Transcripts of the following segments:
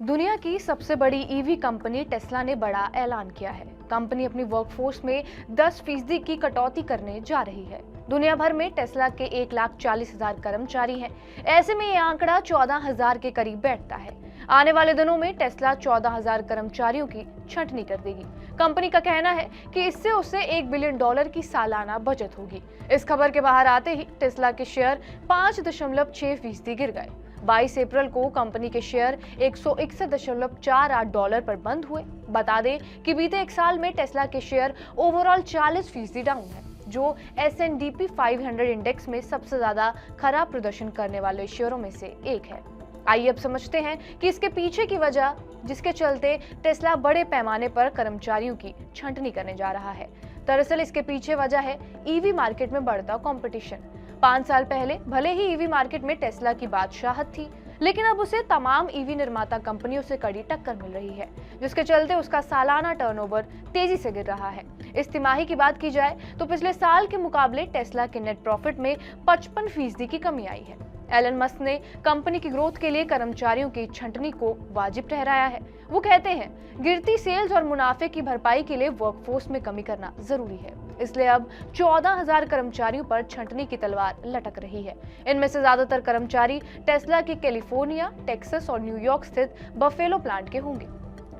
दुनिया की सबसे बड़ी ईवी कंपनी टेस्ला ने बड़ा ऐलान किया है। कंपनी अपनी वर्कफोर्स में 10% की कटौती करने जा रही है। दुनिया भर में टेस्ला के 1,40,000 कर्मचारी हैं। ऐसे में ये आंकड़ा 14,000 के करीब बैठता है। आने वाले दिनों में टेस्ला 14,000 कर्मचारियों की छंटनी कर देगी। कंपनी का कहना है कि इससे उसे $1 बिलियन की सालाना बचत होगी। इस खबर के बाहर आते ही टेस्ला के शेयर 5.6% गिर गए। 22 अप्रैल को कंपनी के शेयर $161.48 पर बंद हुए। बता दें कि बीते एक साल में टेस्ला के शेयर ओवरऑल 40% डाउन है, जो S&P 500 इंडेक्स में सबसे ज्यादा खराब प्रदर्शन करने वाले शेयरों में से एक है। आइए अब समझते हैं कि इसके पीछे की वजह, जिसके चलते टेस्ला बड़े पैमाने पर कर्मचारियों की छंटनी करने जा रहा है। दरअसल इसके पीछे वजह है ईवी मार्केट में बढ़ता कंपटीशन। 5 साल पहले भले ही ईवी मार्केट में टेस्ला की बादशाहत थी, लेकिन अब उसे तमाम ईवी निर्माता कंपनियों से कड़ी टक्कर मिल रही है, जिसके चलते उसका सालाना टर्नओवर तेजी से गिर रहा है। इस तिमाही की बात की जाए तो पिछले साल के मुकाबले टेस्ला के नेट प्रॉफिट में 55% की कमी आई है। एलन मस्क ने कंपनी की ग्रोथ के लिए कर्मचारियों की छंटनी को वाजिब ठहराया है। वो कहते हैं, गिरती सेल्स और मुनाफे की भरपाई के लिए वर्कफोर्स में कमी करना जरूरी है, इसलिए अब 14,000 कर्मचारियों पर छंटनी की तलवार लटक रही है। इनमें से ज्यादातर कर्मचारी टेस्ला के कैलिफोर्निया, टेक्सास और न्यूयॉर्क स्थित बफेलो प्लांट के होंगे।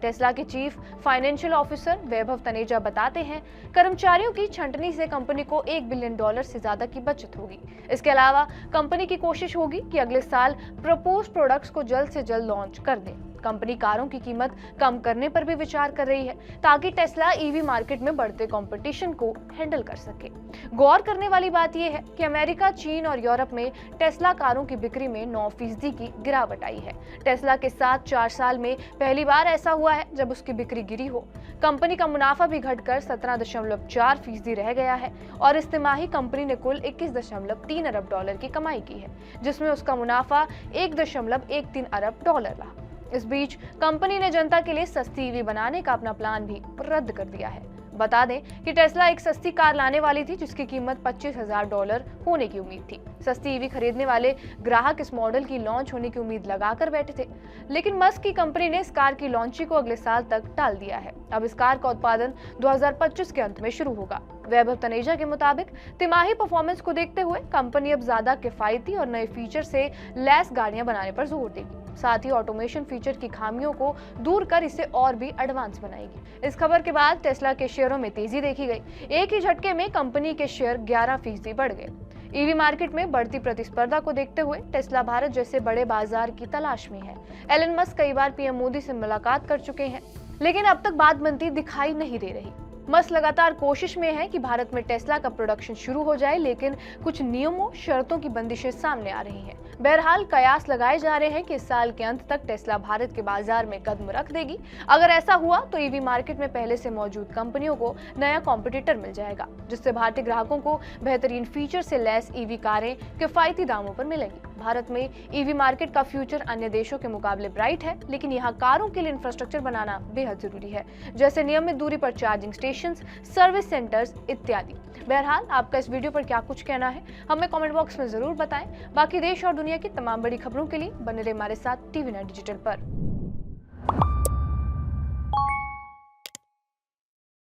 टेस्ला के चीफ फाइनेंशियल ऑफिसर वैभव तनेजा बताते हैं, कर्मचारियों की छंटनी से कंपनी को $1 बिलियन से ज्यादा की बचत होगी। इसके अलावा कंपनी की कोशिश होगी कि अगले साल प्रपोज प्रोडक्ट्स को जल्द से जल्द लॉन्च कर दें। कंपनी कारों की कीमत कम करने पर भी विचार कर रही है, ताकि टेस्ला ईवी मार्केट में बढ़ते कंपटीशन को हैंडल कर सके। गौर करने वाली बात यह है कि अमेरिका, चीन और यूरोप में टेस्ला कारों की बिक्री में 9% की गिरावट आई है। टेस्ला के साथ 4 साल में पहली बार ऐसा हुआ है जब उसकी बिक्री गिरी हो। कंपनी का मुनाफा भी घटकर 17.4% रह गया है और इस तिमाही कंपनी ने कुल $21.3 अरब की कमाई की है, जिसमें उसका मुनाफा $1.13 अरब रहा। इस बीच कंपनी ने जनता के लिए सस्ती ईवी बनाने का अपना प्लान भी रद्द कर दिया है। बता दें कि टेस्ला एक सस्ती कार लाने वाली थी, जिसकी कीमत $25,000 होने की उम्मीद थी। सस्ती ईवी खरीदने वाले ग्राहक इस मॉडल की लॉन्च होने की उम्मीद लगाकर बैठे थे, लेकिन मस्क की कंपनी ने इस कार की लॉन्चिंग को अगले साल तक टाल दिया है। अब इस कार का उत्पादन 2025 के अंत में शुरू होगा। वैभव तनेजा के मुताबिक तिमाही परफॉर्मेंस को देखते हुए कंपनी अब ज्यादा किफायती और नए फीचर से लैस गाड़ियां बनाने पर जोर देगी। साथ ही ऑटोमेशन फीचर की खामियों को दूर कर इसे और भी एडवांस बनाएगी। इस खबर के बाद टेस्ला के शेयरों में तेजी देखी गई। एक ही झटके में कंपनी के शेयर 11% बढ़ गए। ईवी मार्केट में बढ़ती प्रतिस्पर्धा को देखते हुए टेस्ला भारत जैसे बड़े बाजार की तलाश में है। एलन मस्क कई बार पीएम मोदी से मुलाकात कर चुके हैं, लेकिन अब तक बात बनती दिखाई नहीं दे रही। मस्क लगातार कोशिश में है कि भारत में टेस्ला का प्रोडक्शन शुरू हो जाए, लेकिन कुछ नियमों, शर्तों की बंदिशें सामने आ रही हैं। बहरहाल कयास लगाए जा रहे हैं कि इस साल के अंत तक टेस्ला भारत के बाजार में कदम रख देगी। अगर ऐसा हुआ तो ईवी मार्केट में पहले से मौजूद कंपनियों को नया कॉम्पिटिटर मिल जाएगा, जिससे भारतीय ग्राहकों को बेहतरीन फीचर से लैस ईवी कारें किफायती दामों पर मिलेंगी। भारत में ईवी मार्केट का फ्यूचर अन्य देशों के मुकाबले ब्राइट है, लेकिन यहाँ कारों के लिए इंफ्रास्ट्रक्चर बनाना बेहद जरूरी है, जैसे नियमित दूरी पर चार्जिंग स्टेशन, सर्विस सेंटर्स इत्यादि। बहरहाल आपका इस वीडियो पर क्या कुछ कहना है, हमें कमेंट बॉक्स में जरूर बताएं। बाकी देश और दुनिया की तमाम बड़ी खबरों के लिए बने रहे हमारे साथ TV9 डिजिटल पर।